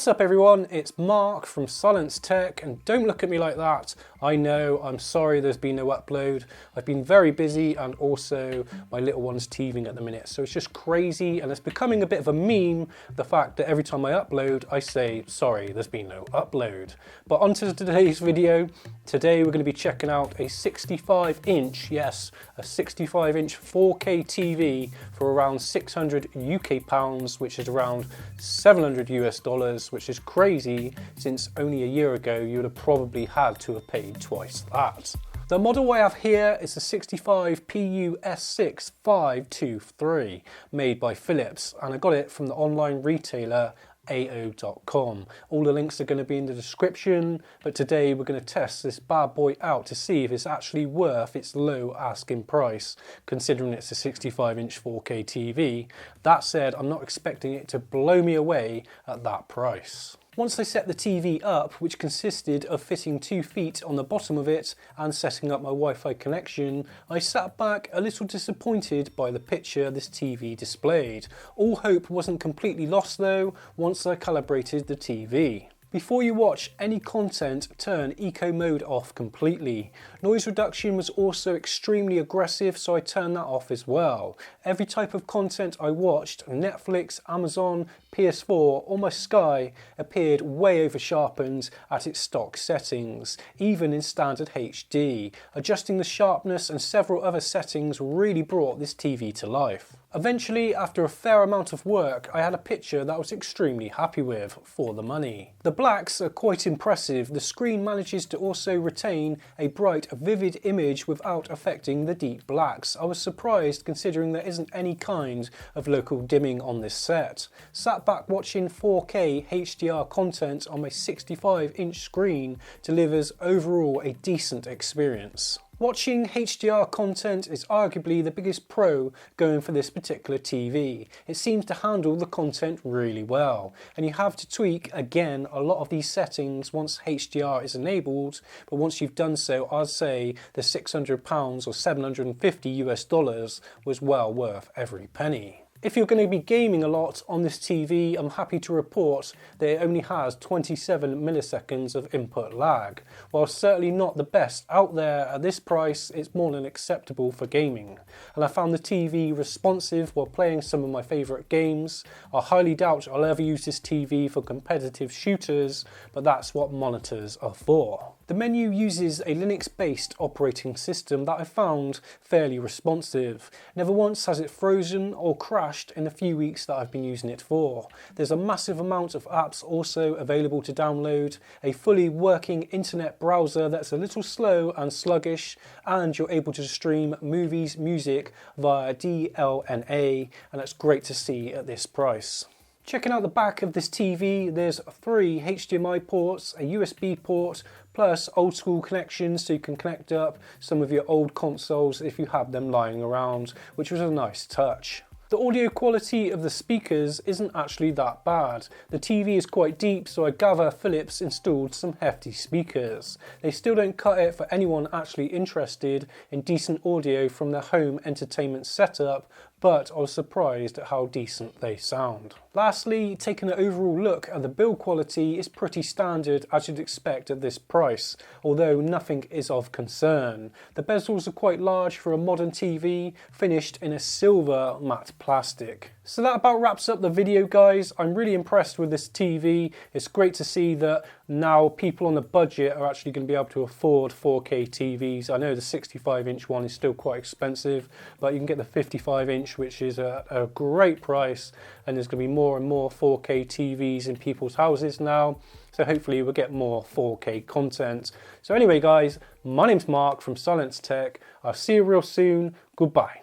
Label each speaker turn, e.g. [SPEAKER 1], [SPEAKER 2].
[SPEAKER 1] What's up everyone, it's Mark from Silence Tech, and don't look at me like that. I know, I'm sorry there's been no upload. I've been very busy and also my little one's teething at the minute, so it's just crazy and it's becoming a bit of a meme, the fact that every time I upload I say sorry there's been no upload. But on to today's video. Today we're going to be checking out a 65-inch, yes, a 65-inch 4K TV for around 600 UK pounds, which is around 700 US dollars, which is crazy since only a year ago you would have probably had to have paid twice that. The model I have here is the 65PUS6523 made by Philips, and I got it from the online retailer AO.com. All the links are going to be in the description, but today we're going to test this bad boy out to see if it's actually worth its low asking price, considering it's a 65-inch 4K TV. That said, I'm not expecting it to blow me away at that price. Once I set the TV up, which consisted of fitting 2 feet on the bottom of it and setting up my Wi-Fi connection, I sat back a little disappointed by the picture this TV displayed. All hope wasn't completely lost though, once I calibrated the TV. Before you watch any content, turn eco mode off completely. Noise reduction was also extremely aggressive, so I turned that off as well. Every type of content I watched, Netflix, Amazon, PS4 or my Sky, appeared way over sharpened at its stock settings, even in standard HD. Adjusting the sharpness and several other settings really brought this TV to life. Eventually, after a fair amount of work, I had a picture that I was extremely happy with for the money. The blacks are quite impressive. The screen manages to also retain a bright, vivid image without affecting the deep blacks. I was surprised considering there isn't any kind of local dimming on this set. Sat back watching 4K HDR content on my 65-inch screen delivers overall a decent experience. Watching HDR content is arguably the biggest pro going for this particular TV. It seems to handle the content really well, and you have to tweak again a lot of these settings once HDR is enabled, but once you've done so, I'd say the £600 or 750 US dollars was well worth every penny. If you're going to be gaming a lot on this TV, I'm happy to report that it only has 27 milliseconds of input lag. While certainly not the best out there at this price, it's more than acceptable for gaming. And I found the TV responsive while playing some of my favourite games. I highly doubt I'll ever use this TV for competitive shooters, but that's what monitors are for. The menu uses a Linux-based operating system that I found fairly responsive. Never once has it frozen or crashed in the few weeks that I've been using it for. There's a massive amount of apps also available to download, a fully working internet browser that's a little slow and sluggish, and you're able to stream movies, music via DLNA, and that's great to see at this price. Checking out the back of this TV, there's 3 HDMI ports, a USB port, plus old school connections so you can connect up some of your old consoles if you have them lying around, which was a nice touch. The audio quality of the speakers isn't actually that bad. The TV is quite deep, so I gather Philips installed some hefty speakers. They still don't cut it for anyone actually interested in decent audio from their home entertainment setup, but I was surprised at how decent they sound. Lastly, taking an overall look at the build quality is pretty standard as you'd expect at this price, although nothing is of concern. The bezels are quite large for a modern TV, finished in a silver matte plastic. So that about wraps up the video, guys. I'm really impressed with this TV. It's great to see that now people on a budget are actually going to be able to afford 4K TVs. I know the 65-inch one is still quite expensive, but you can get the 55-inch, which is a great price, and there's going to be more and more 4K TVs in people's houses now. So hopefully we'll get more 4K content. So anyway, guys, my name's Mark from Silence Tech. I'll see you real soon. Goodbye.